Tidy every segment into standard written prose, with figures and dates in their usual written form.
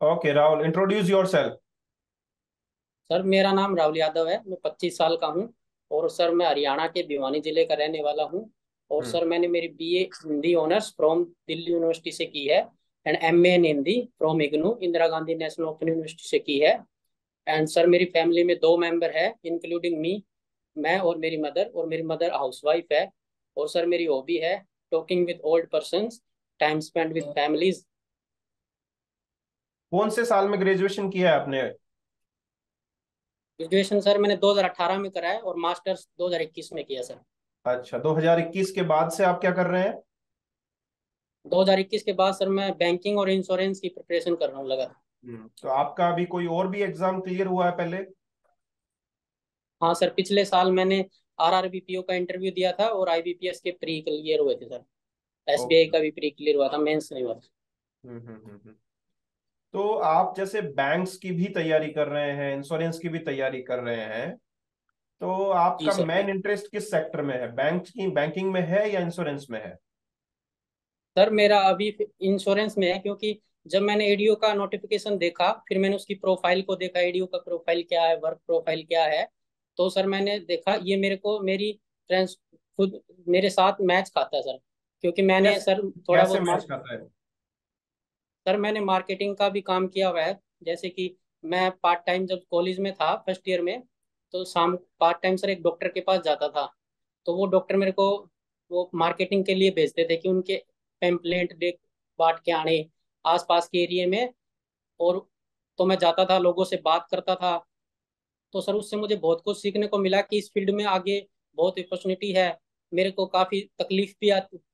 Okay Rahul, introduce your self. Sir मेरा नाम राहुल यादव है। मैं 25 साल का हूँ। और सर मैं हरियाणा के भिवानी जिले का रहने वाला हूँ। और हम्म। सर मैंने मेरी BA Hindi honours from Delhi university से की है। And MA in Hindi from IGNOU Indira Gandhi national open university से की है। एंड सर मेरी फैमिली में दो मेंबर है इंक्लूडिंग मी। मैं और मेरी मदर हाउसवाइफ है। और सर मेरी हॉबी है talking with old persons, time spend with families. कौन से साल में ग्रेजुएशन किया है आपने? ग्रेजुएशन सर मैंने 2018 में करा है और मास्टर्स 2021 में किया सर। अच्छा, 2021 के बाद से आप क्या कर रहे हैं? 2021 के बाद सर मैं बैंकिंग और इंश्योरेंस की प्रिपरेशन कर रहा हूँ लगा। तो आपका अभी कोई और भी एग्जाम क्लियर हुआ है पहले? हाँ सर, पिछले साल मैंने आरआरबीपीओ का इंटरव्यू दिया था और आईबीपीएस के प्री क्लियर हुए थे सर। SBI okay. का भी प्री क्लियर हुआ था, मेंस नहीं हुआ था। हम्म। तो आप जैसे बैंक्स की भी तैयारी कर रहे हैं, इंश्योरेंस की भी तैयारी कर रहे हैं, तो जी आपका सर। मेन इंटरेस्ट किस सेक्टर में है? बैंकिंग में है या इंश्योरेंस में है? सर मेरा अभी इंश्योरेंस में है, क्योंकि जब मैंने एडीओ का नोटिफिकेशन देखा, फिर मैंने उसकी प्रोफाइल को देखा, एडीओ का प्रोफाइल क्या है, वर्क प्रोफाइल क्या है। तो सर मैंने देखा ये मेरे को मेरी फ्रेंड्स खुद मेरे साथ मैच खाता है सर। क्योंकि मैंने कैसे सर थोड़ा कैसे बहुत मैच करता है? सर मैंने मार्केटिंग का भी काम किया हुआ है। जैसे कि मैं पार्ट टाइम जब कॉलेज में था फर्स्ट ईयर में, तो शाम पार्ट टाइम सर एक डॉक्टर के पास जाता था। तो वो डॉक्टर मेरे को वो मार्केटिंग के लिए भेजते थे कि उनके पेम्पलेट दे बांट के आने आसपास के एरिया में। और तो मैं जाता था, लोगों से बात करता था। तो सर उससे मुझे बहुत कुछ सीखने को मिला कि इस फील्ड में आगे बहुत अपॉर्चुनिटी है। मेरे को काफ़ी तकलीफ भी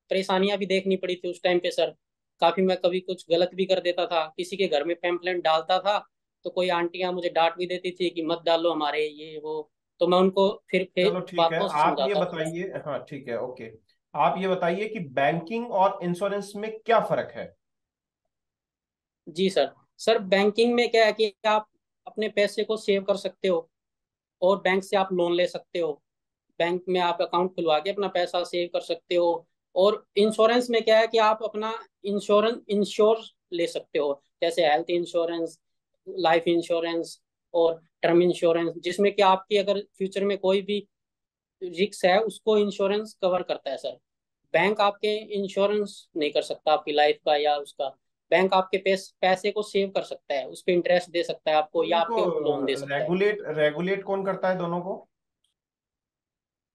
परेशानियां भी देखनी पड़ी थी उस टाइम पे सर। काफ़ी मैं कभी कुछ गलत भी कर देता था, किसी के घर में पैम्पलेट डालता था तो कोई आंटियां मुझे डांट भी देती थी कि मत डालो हमारे ये वो। तो मैं उनको फिर चलो ठीक है, वापस आप ये समझाता था। बताइए। हाँ ठीक है, ओके। आप ये बताइए कि बैंकिंग और इंश्योरेंस में क्या फर्क है? जी सर। सर बैंकिंग में क्या है कि आप अपने पैसे को सेव कर सकते हो और बैंक से आप लोन ले सकते हो। बैंक में आप अकाउंट खुलवा के अपना पैसा सेव कर सकते हो। और इंश्योरेंस में क्या है कि आप अपना इंश्योर ले सकते हो, जैसे हेल्थ इंश्योरेंस, लाइफ इंश्योरेंस और टर्म इंश्योरेंस, जिसमें कि आपकी अगर फ्यूचर में कोई भी रिस्क है उसको इंश्योरेंस कवर करता है सर। बैंक आपके इंश्योरेंस नहीं कर सकता आपकी लाइफ का या उसका। बैंक आपके पैसे को सेव कर सकता है, उस पर इंटरेस्ट दे सकता है तो आपको या इनको आपके लोन दे सकता है। रेगुलेट कौन करता है दोनों को?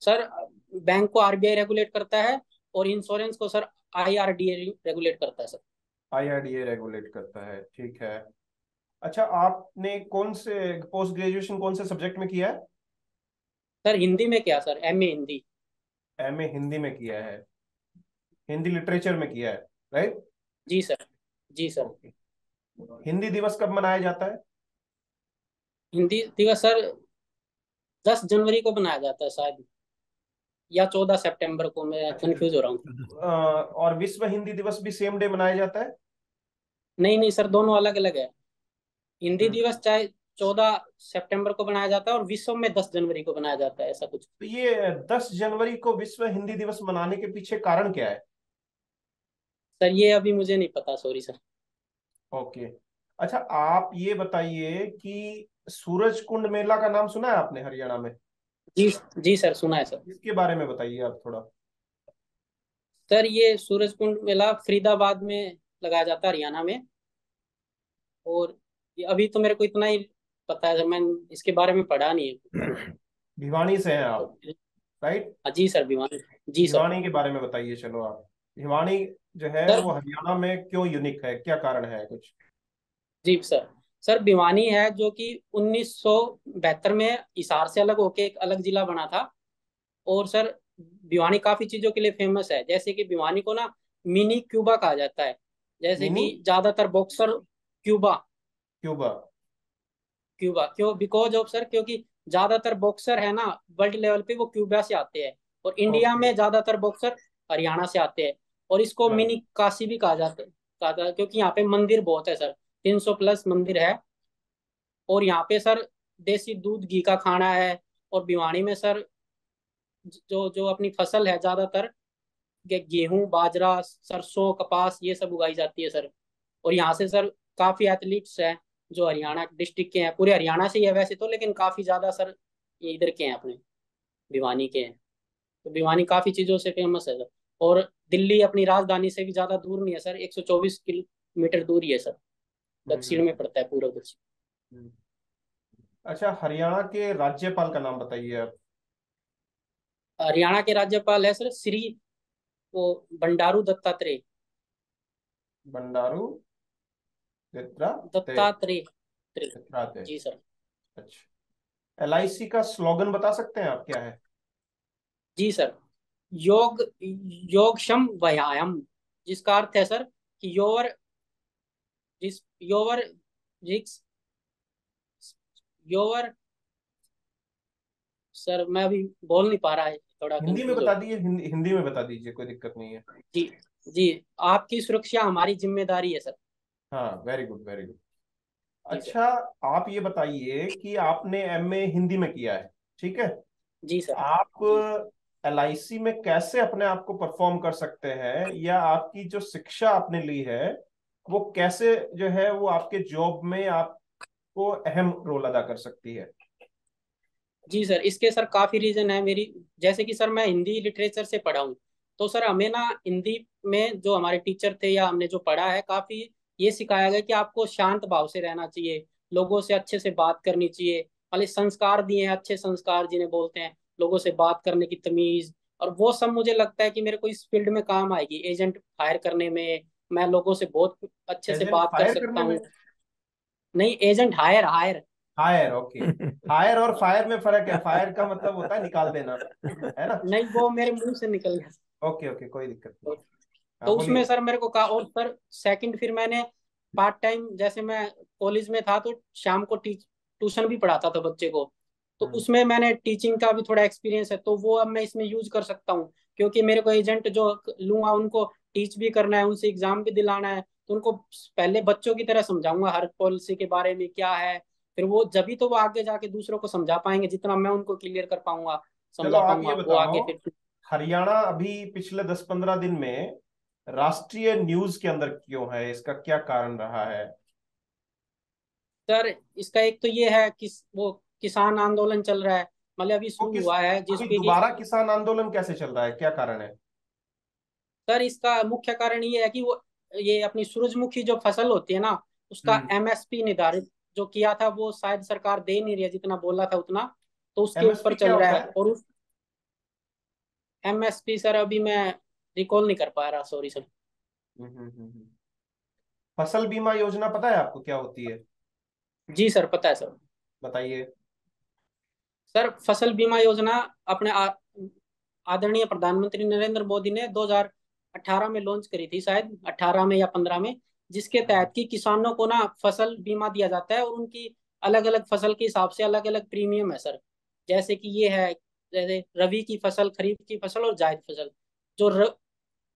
सर बैंक को आरबीआई रेगुलेट करता है और इंश्योरेंस को सर आईआरडीए रेगुलेट करता है सर। आईआरडीए रेगुलेट करता है, ठीक है। अच्छा, आपने कौन से पोस्ट ग्रेजुएशन कौन से सब्जेक्ट में किया है? सर हिंदी में क्या sir, MA Hindi. MA Hindi में किया है। हिंदी लिटरेचर में किया है, राइट? जी सर। जी सर। ओके। हिंदी दिवस कब मनाया जाता है? हिंदी दिवस सर 10 जनवरी को बनाया जाता है शायद, या 14 सितंबर को, मैं अच्छा। कंफ्यूज हो रहा हूँ। और विश्व हिंदी दिवस भी सेम डे मनाया जाता है? नहीं नहीं सर, दोनों अलग अलग है। हिंदी हम्म। दिवस चाहे 14 सितंबर को बनाया जाता है और विश्व में 10 जनवरी को बनाया जाता है, ऐसा कुछ। तो ये 10 जनवरी को विश्व हिंदी दिवस मनाने के पीछे कारण क्या है? सर ये अभी मुझे नहीं पता, सॉरी सर। ओके। अच्छा, आप ये बताइए कि सूरज कुंड मेला का नाम सुना है आपने हरियाणा में? जी। जी सर, सुना है सर। इसके बारे में बताइए आप थोड़ा। सर ये सूरज कुंड मेला फरीदाबाद में लगाया जाता है, हरियाणा में। और ये अभी तो मेरे को इतना ही पता है सर, मैं इसके बारे में पढ़ा नहीं है। भिवानी से हैं तो आप, राइट? हाँ, जी सर, भिवानी। जी सर। भिवानी के बारे में बताइए, चलो आप। भिवानी जो है सर वो हरियाणा में क्यों यूनिक है, क्या कारण है कुछ? जी सर। सर भिवानी है जो कि 1972 में हिसार से अलग होके एक अलग जिला बना था। और सर भिवानी काफी चीजों के लिए फेमस है, जैसे कि भिवानी को ना मिनी क्यूबा कहा जाता है। जैसे मिनी कि ज्यादातर बॉक्सर क्यूबा। क्यूबा। क्यूबा क्यों? बिकॉज ऑफ सर, क्योंकि ज्यादातर बॉक्सर है ना वर्ल्ड लेवल पे वो क्यूबा से आते हैं। और इंडिया ओके। में ज्यादातर बॉक्सर हरियाणा से आते हैं। और इसको मिनी हाँ। काशी भी कहा जाता है क्योंकि यहाँ पे मंदिर बहुत है सर। 300 प्लस मंदिर है। और यहाँ पे सर देसी दूध घी का खाना है। और भिवानी में सर जो जो अपनी फसल है ज्यादातर गेहूं, बाजरा, सरसों, कपास, ये सब उगाई जाती है सर। और यहाँ से सर काफी एथलीट्स हैं जो हरियाणा डिस्ट्रिक्ट के हैं, पूरे हरियाणा से ही है वैसे तो, लेकिन काफी ज्यादा सर ये इधर के हैं, अपने भिवानी के हैं। तो भिवानी काफी चीजों से फेमस है सर। और दिल्ली अपनी राजधानी से भी ज्यादा दूर नहीं है सर, 124 किलोमीटर दूर ही है सर। दक्षिण में हम्म। पड़ता है, पूर्व दक्षिण। हम्म। अच्छा, हरियाणा के राज्यपाल का नाम बताइए आप। हरियाणा के राज्यपाल है सर श्री वो बंडारू दत्तात्रेय। बंडारू दत्तात्रेय। दत्तात्रेय। दत्तात्रेय। जी सर। अच्छा। LIC का स्लोगन बता सकते हैं आप, क्या है? जी सर। योग योगक्षम व्यायाम, जिसका अर्थ है सर कि योर रिक्स योर, सर मैं अभी बोल नहीं पा रहा है, थोड़ा हिंदी में कंफ्यूज हो बता गया। दीजिए, हिंदी में बता दीजिए, कोई दिक्कत नहीं है। जी। जी। आपकी सुरक्षा हमारी जिम्मेदारी है सर। हाँ, वेरी गुड, वेरी गुड। जी सर। अच्छा, आप ये बताइए कि आपने MA हिंदी में किया है, ठीक है? जी सर। आप जी। LIC में कैसे अपने आप को परफॉर्म कर सकते हैं, या आपकी जो शिक्षा आपने ली है वो कैसे जो है वो आपके जॉब में आपको अहम रोल अदा कर सकती है? जी सर, इसके सर काफी रीजन है मेरी। जैसे कि सर मैं हिंदी लिटरेचर से पढ़ा हूँ, तो सर हमें ना हिंदी में जो हमारे टीचर थे या हमने जो पढ़ा है, काफी ये सिखाया गया कि आपको शांत भाव से रहना चाहिए, लोगों से अच्छे से बात करनी चाहिए। वाले संस्कार दिए हैं, अच्छे संस्कार जिन्हें बोलते हैं, लोगों से बात करने की तमीज। और वो सब मुझे लगता है कि मेरे को इस फील्ड में काम आएगी, एजेंट हायर करने में। मैं लोगों से बहुत अच्छे से एजेंट बात कर फायर सकता करने में? हूँ। नहीं, agent hire hire. Hire, okay. Hire और फायर में फर्क है, फायर का मतलब होता है निकाल देना, है ना? नहीं, वो मेरे मुंह से निकल गया। ओके, ओके, कोई दिक्कत नहीं। तो हाँ, उसमें बोलिए। सर मेरे को कहा, और सर सेकंड फिर मैंने पार्ट टाइम, जैसे मैं कॉलेज में था तो शाम को ट्यूशन भी पढ़ाता था बच्चे को। तो हम्म। उसमें मैंने टीचिंग का भी थोड़ा एक्सपीरियंस है, तो वो अब मैं इसमें यूज कर सकता हूँ। क्योंकि मेरे को एजेंट जो लूंगा उनको टीच भी करना है, उनसे एग्जाम भी दिलाना है, तो उनको पहले बच्चों की तरह समझाऊंगा हर पॉलिसी के बारे में क्या है। फिर वो जब भी तो वो आगे जाके दूसरों को समझा पाएंगे, जितना मैं उनको क्लियर कर पाऊंगा, चलो, समझा आप ये पाऊंगा, वो बताओ, आगे फिर। हरियाणा अभी पिछले 10-15 दिन में राष्ट्रीय न्यूज के अंदर क्यों है? इसका क्या कारण रहा है? सर इसका एक तो ये है कि वो किसान आंदोलन चल रहा है, मतलब अभी वो शुरू किस हुआ है अभी जिसपे कि। दोबारा किसान आंदोलन कैसे चल रहा है, क्या कारण है? सर इसका मुख्य कारण ये है कि वो ये अपनी सूरजमुखी जो फसल होती है ना, उसका हम्म। MSP निर्धारित जो किया था, वो शायद सरकार दे नहीं रही है जितना बोला था उतना। तो उसके ऊपर MSP क्या चल रहा होता है। है? और उस MSP सर अभी मैं रिकॉल नहीं कर पा रहा, सॉरी सर। फसल बीमा योजना पता है आपको क्या होती है? जी सर, पता है सर। बताइए। सर फसल बीमा योजना अपने आदरणीय प्रधानमंत्री नरेंद्र मोदी ने 2018 में लॉन्च करी थी, शायद 18 में या 15 में। जिसके हम्म। तहत कि किसानों को ना फसल बीमा दिया जाता है, और उनकी अलग अलग फसल के हिसाब से अलग अलग प्रीमियम है सर। जैसे कि ये है, जैसे रबी की फसल, खरीफ की फसल और जायद फसल। जो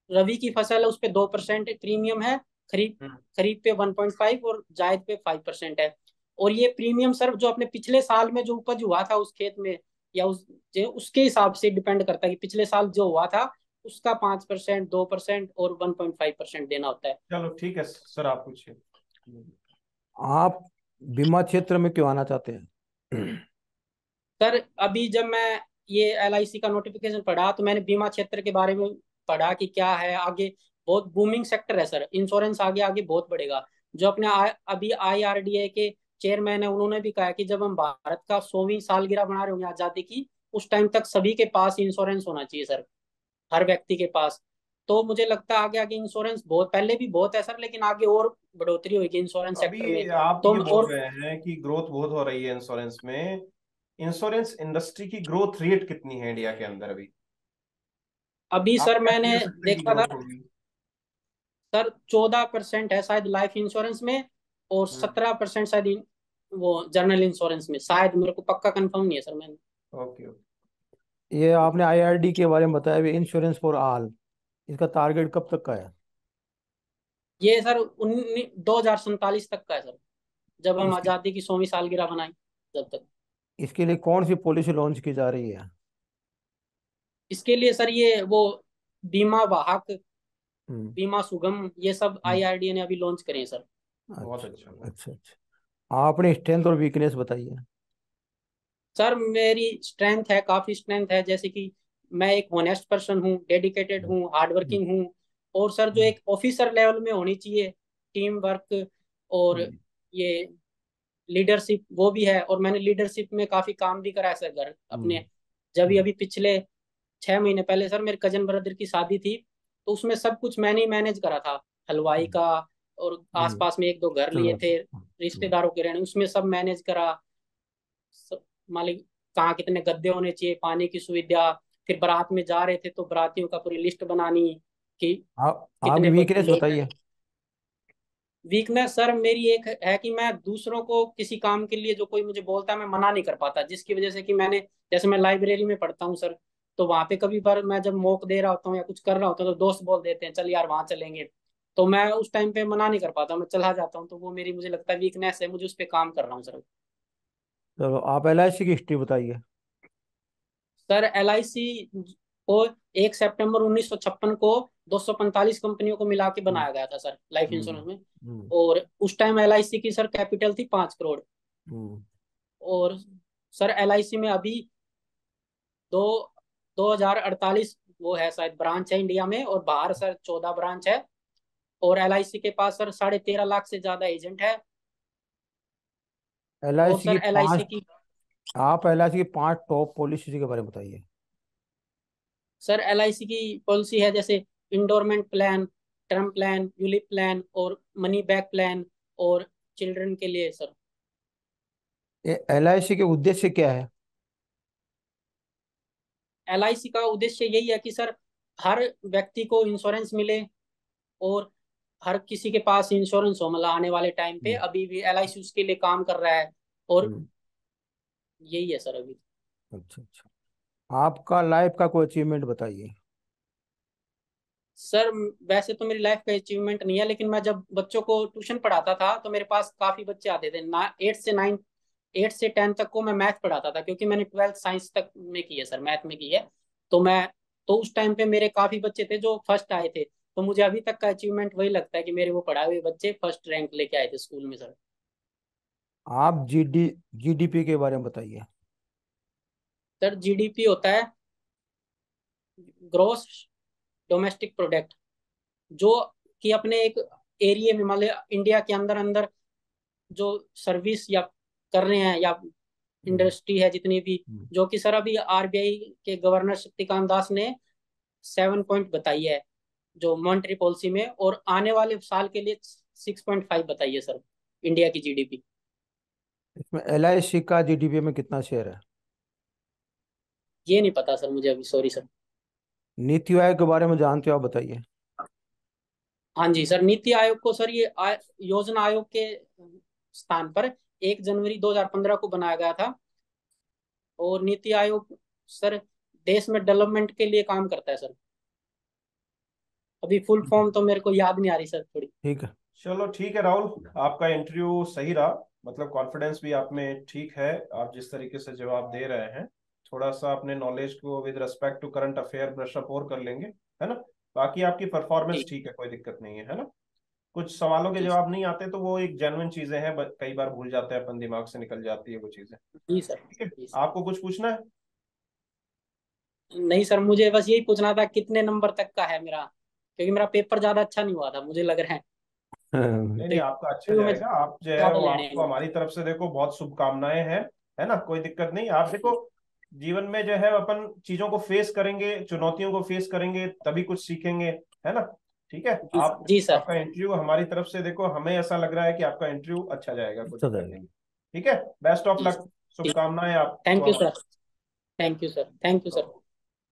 रबी की फसल है उस पे 2% प्रीमियम है। खरीफ हम्म। खरीफ पे 1.5 और जायद पे 5% है। और ये प्रीमियम सर जो अपने पिछले साल में जो उपज हुआ था उस खेत में, या उसके हिसाब से डिपेंड करता है कि पिछले साल जो हुआ था उसका 5%, 2% और 1.5% देना होता है। चलो, ठीक है सर, आप पूछिए। आप बीमा क्षेत्र में क्यों आना चाहते हैं? सर अभी जब मैं ये LIC का नोटिफिकेशन पढ़ा, तो मैंने बीमा क्षेत्र के बारे में पढ़ा कि क्या है आगे। बहुत बूमिंग सेक्टर है सर, इंश्योरेंस आगे आगे बहुत बढ़ेगा। जो अपने अभी IRDA के चेयरमैन है, उन्होंने भी कहा कि जब हम भारत का 100वीं सालगिरह मना रहे होंगे आजादी की, उस टाइम तक सभी के पास इंश्योरेंस होना चाहिए सर, हर व्यक्ति के पास। तो मुझे लगता है आगे आगे इंश्योरेंस बहुत, पहले भी बहुत है सर, लेकिन आगे और बढ़ोतरी होगी इंश्योरेंस सेक्टर में। अभी आप तो ये बोल और रहे हैं कि ग्रोथ बहुत हो रही है इंश्योरेंस में। इंश्योरेंस इंडस्ट्री की ग्रोथ रेट कितनी है इंडिया के अंदर अभी? अभी आप सर क्या मैंने कह सकते हैं कि देखा था ग्रोथ होगी? सर, 14% है शायद लाइफ इंश्योरेंस में, और हम्म। 17% शायद वो जनरल इंश्योरेंस में, शायद, मेरे को पक्का कंफर्म नहीं है सर मैंने। Okay, okay. ये आपने IRD के बारे में बताया भी, इंश्योरेंस फॉर ऑल, इसका टारगेट कब तक का है? ये सर 2047 तक का है सर, जब हम इसके आज़ादी की 100वीं सालगिरह बनाएं, जब तक। इसके लिए कौन सी पॉलिसी लॉन्च की जा रही है? इसके लिए सर ये वो बीमा वाहक, हम्म। बीमा सुगम, ये सब हम्म। IRDA ने अभी लॉन्च करे हैं सर। बहुत अच्छा अच्छा। अच्छा अच्छा। आप अपनी स्ट्रेंथ और वीकनेस बताइए। सर मेरी स्ट्रेंथ है, काफी स्ट्रेंथ है, जैसे कि मैं एक होनेस्ट पर्सन हूँ, डेडिकेटेड हम्म, हूँ, हार्ड हम्म, वर्किंग हूँ। और सर जो हम्म, एक ऑफिसर लेवल में होनी चाहिए, टीम वर्क और हम्म, ये लीडरशिप, वो भी है। और मैंने लीडरशिप में काफी काम भी करा है सर घर हम्म, अपने। जब भी हम्म, अभी पिछले 6 महीने पहले सर मेरे कजन ब्रदर की शादी थी, तो उसमें सब कुछ मैंने ही मैनेज करा था, हलवाई का। और हम्म, आसपास में एक दो घर लिए चलो। थे रिश्तेदारों के रहने, उसमें सब मैनेज करा। मालिक कहाँ कितने गद्दे होने चाहिए, पानी की सुविधा। फिर बारात में जा रहे थे तो बारातियों का पूरी लिस्ट बनानी कि आप आपकी कितने वीकनेस लोग हैं। बताइए। वीकनेस सर मेरी एक है कि मैं दूसरों को किसी काम के लिए जो कोई मुझे बोलता है मैं मना नहीं कर पाता, जिसकी वजह से कि मैंने, जैसे मैं लाइब्रेरी में पढ़ता हूँ सर, तो वहां पे कभी बार मैं जब मॉक दे रहा होता हूँ या कुछ कर रहा होता हूँ तो दोस्त बोल देते हैं चल यार वहां चलेंगे, तो मैं उस टाइम पे मना नहीं कर पाता, मैं चला जाता हूँ। तो वो मेरी, मुझे लगता है वीकनेस है, मुझे उस पर काम कर रहा हूँ सर। चलो आप LIC की हिस्ट्री बताइए। सर LIC को 1 सितंबर 1956 को 245 कंपनियों को मिला के हम्म, बनाया गया था सर, लाइफ हम्म, इंश्योरेंस में। हम्म, और उस टाइम LIC की सर कैपिटल थी 5 करोड़। हम्म। और सर LIC में अभी दो 2048 वो है शायद ब्रांच है इंडिया में, और बाहर सर 14 ब्रांच है। और LIC के पास सर 13.5 लाख से ज्यादा एजेंट है। एल आई और सी की सर LIC पांच की, आप LIC की 5 टॉप पॉलिसी के बारे में बताइए। सर LIC की पॉलिसी है जैसे endowment plan, term plan, ULIP plan और मनी बैक प्लान, और चिल्ड्रन के लिए सर। ये LIC के उद्देश्य क्या है? LIC का उद्देश्य यही है कि सर हर व्यक्ति को इंश्योरेंस मिले, और हर किसी के पास इंश्योरेंस हो, मतलब आने वाले टाइम पे। हम्म, अभी भी LIC उसके लिए काम कर रहा है। और हम्म, यही है सर अभी। अच्छा अच्छा। आपका लाइफ का कोई अचीवमेंट बताइए। सर वैसे तो मेरी लाइफ का अचीवमेंट नहीं है, लेकिन मैं जब बच्चों को ट्यूशन पढ़ाता था तो मेरे पास काफी बच्चे आते थे ना। 8 से 10 तक को मैं मैथ पढ़ाता था, क्योंकि मैंने 12th साइंस तक में की है सर, मैथ में की है। तो मैं, तो उस टाइम पे मेरे काफी बच्चे थे जो फर्स्ट आए थे। तो मुझे अभी तक का अचीवमेंट वही लगता है कि मेरे वो पढ़ाए हुए बच्चे फर्स्ट रैंक लेके आए थे स्कूल में सर। आप GDP के बारे में बताइए। सर GDP होता है ग्रोस डोमेस्टिक प्रोडक्ट, जो कि अपने एक एरिया में, मान लिया इंडिया के अंदर अंदर जो सर्विस या कर रहे हैं, या हम्म, इंडस्ट्री है जितनी भी, हम्म। जो कि सर अभी RBI के गवर्नर शक्तिकांत दास ने 7 पॉइंट बताई है जो मॉनेटरी पॉलिसी में, और आने वाले साल के लिए 6.5 बताई है सर इंडिया की GDP। इसमें LIC का GDP में कितना शेयर है? ये नहीं पता सर मुझे अभी, सॉरी सर। नीति आयोग के बारे में जानते हो आप बताइए। हाँ जी सर, नीति आयोग को सर ये योजना आयोग के स्थान पर 1 जनवरी 2015 को बनाया गया था। और नीति आयोग सर देश में डेवलपमेंट के लिए काम करता है सर। अभी फुल ठीक है। फॉर्म तो मेरे को याद नहीं आ रही सर थोड़ी। ठीक है। चलो ठीक है राहुल, आपका इंटरव्यू सही रहा। मतलब कॉन्फिडेंस भी आप में ठीक है। आप जिस तरीके से जवाब दे रहे हैं, थोड़ा सा अपने नॉलेज को with respect to current affair brush up और कर लेंगे, है ना। बाकी आपकी परफॉर्मेंस ठीक। ठीक है, कोई दिक्कत नहीं है ना। कुछ सवालों के जी जवाब नहीं आते तो वो एक जेन्युइन चीजें हैं, कई बार भूल जाते हैं अपन, दिमाग से निकल जाती है वो चीजें। जी सर। ठीक है। जी सर। आपको कुछ पूछना है? नहीं सर, मुझे बस यही पूछना था कितने नंबर तक का है मेरा, क्योंकि मेरा पेपर ज्यादा अच्छा नहीं हुआ था मुझे लग रहा है। हाँ, नहीं तो नहीं, आपका अच्छा इंटरव्यू में जाएगा। आप जो है ज्यादा वो, लेने हैं आपको मुझे। हमारी तरफ से देखो बहुत शुभकामनाएं हैं, है ना। कोई दिक्कत नहीं। आप देखो, जीवन में जो है अपन चीजों को फेस करेंगे, चुनौतियों को फेस करेंगे, तभी कुछ सीखेंगे, है ना। ठीक है। जी आप, जी सर। आपका इंटरव्यू हमारी तरफ से देखो, हमें ऐसा लग रहा है कि आपका इंटरव्यू अच्छा जाएगा, कोई अच्छा दिक्कत जाएगा। नहीं। ठीक है। बेस्ट ऑफ जी सर। लक। ठीक। शुभकामनाएं आपको थैंक यू हमारी। Sir. Thank you sir. Thank you sir.